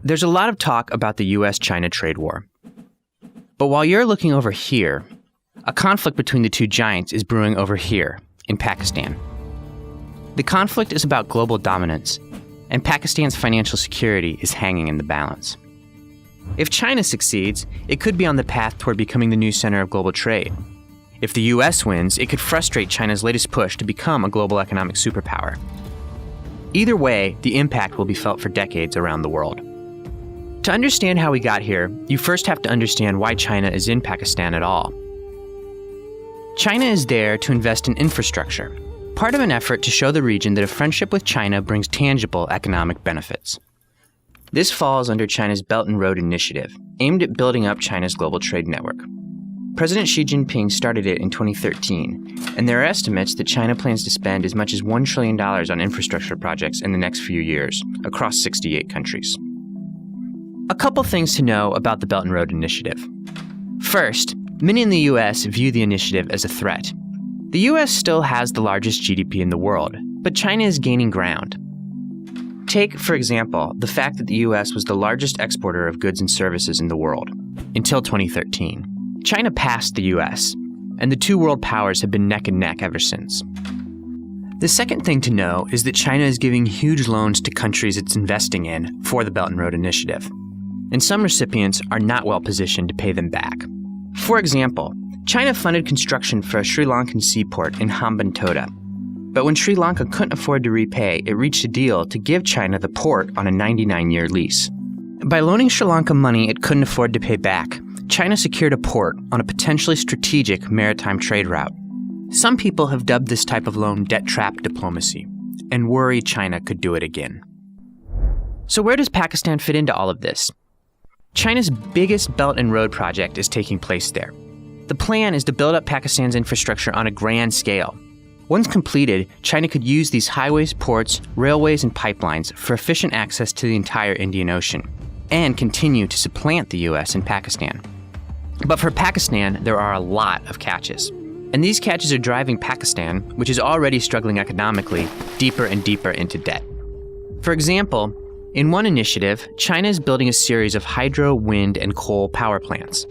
There's a lot of talk about the US-China trade war. But while you're looking over here, a conflict between the two giants is brewing over here, in Pakistan. The conflict is about global dominance, and Pakistan's financial security is hanging in the balance. If China succeeds, it could be on the path toward becoming the new center of global trade. If the US wins, it could frustrate China's latest push to become a global economic superpower. Either way, the impact will be felt for decades around the world. To understand how we got here, you first have to understand why China is in Pakistan at all. China is there to invest in infrastructure, part of an effort to show the region that a friendship with China brings tangible economic benefits. This falls under China's Belt and Road Initiative, aimed at building up China's global trade network. President Xi Jinping started it in 2013, and there are estimates that China plans to spend as much as $1 trillion on infrastructure projects in the next few years, across 68 countries. A couple things to know about the Belt and Road Initiative. First, many in the US view the initiative as a threat. The US still has the largest GDP in the world, but China is gaining ground. Take, for example, the fact that the US was the largest exporter of goods and services in the world, until 2013. China passed the US, and the two world powers have been neck and neck ever since. The second thing to know is that China is giving huge loans to countries it's investing in for the Belt and Road Initiative, and some recipients are not well positioned to pay them back. For example, China funded construction for a Sri Lankan seaport in Hambantota, but when Sri Lanka couldn't afford to repay, it reached a deal to give China the port on a 99-year lease. By loaning Sri Lanka money it couldn't afford to pay back, China secured a port on a potentially strategic maritime trade route. Some people have dubbed this type of loan debt trap diplomacy, and worry China could do it again. So where does Pakistan fit into all of this? China's biggest Belt and Road project is taking place there. The plan is to build up Pakistan's infrastructure on a grand scale. Once completed, China could use these highways, ports, railways, and pipelines for efficient access to the entire Indian Ocean, and continue to supplant the US in Pakistan. But for Pakistan, there are a lot of catches. And these catches are driving Pakistan, which is already struggling economically, deeper and deeper into debt. For example, in one initiative, China is building a series of hydro, wind, and coal power plants.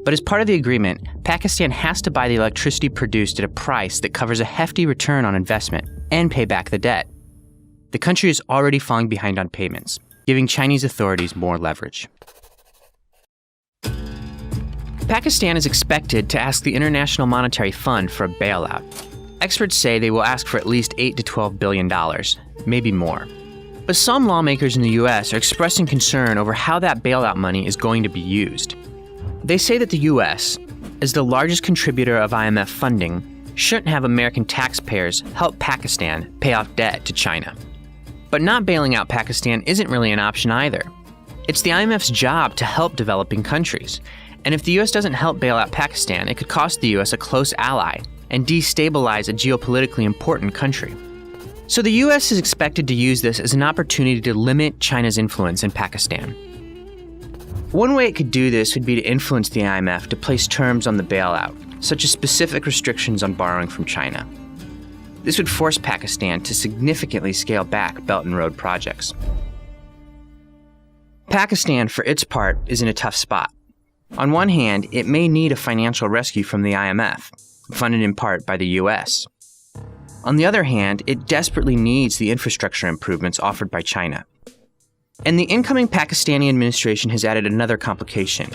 But as part of the agreement, Pakistan has to buy the electricity produced at a price that covers a hefty return on investment and pay back the debt. The country is already falling behind on payments, giving Chinese authorities more leverage. Pakistan is expected to ask the International Monetary Fund for a bailout. Experts say they will ask for at least $8 to $12 billion, maybe more. But some lawmakers in the US are expressing concern over how that bailout money is going to be used. They say that the US, as the largest contributor of IMF funding, shouldn't have American taxpayers help Pakistan pay off debt to China. But not bailing out Pakistan isn't really an option either. It's the IMF's job to help developing countries. And if the US doesn't help bail out Pakistan, it could cost the US a close ally and destabilize a geopolitically important country. So the US is expected to use this as an opportunity to limit China's influence in Pakistan. One way it could do this would be to influence the IMF to place terms on the bailout, such as specific restrictions on borrowing from China. This would force Pakistan to significantly scale back Belt and Road projects. Pakistan, for its part, is in a tough spot. On one hand, it may need a financial rescue from the IMF, funded in part by the US. On the other hand, it desperately needs the infrastructure improvements offered by China. And the incoming Pakistani administration has added another complication.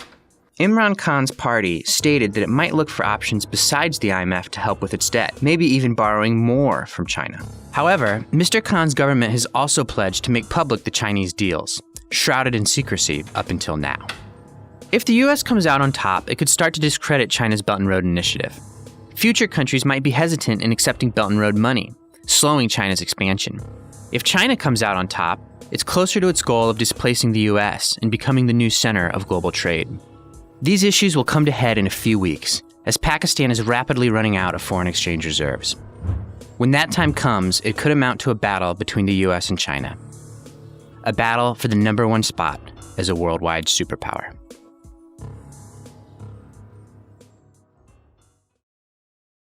Imran Khan's party stated that it might look for options besides the IMF to help with its debt, maybe even borrowing more from China. However, Mr. Khan's government has also pledged to make public the Chinese deals, shrouded in secrecy up until now. If the US comes out on top, it could start to discredit China's Belt and Road Initiative. Future countries might be hesitant in accepting Belt and Road money, slowing China's expansion. If China comes out on top, it's closer to its goal of displacing the US and becoming the new center of global trade. These issues will come to head in a few weeks, as Pakistan is rapidly running out of foreign exchange reserves. When that time comes, it could amount to a battle between the US and China. A battle for the #1 spot as a worldwide superpower.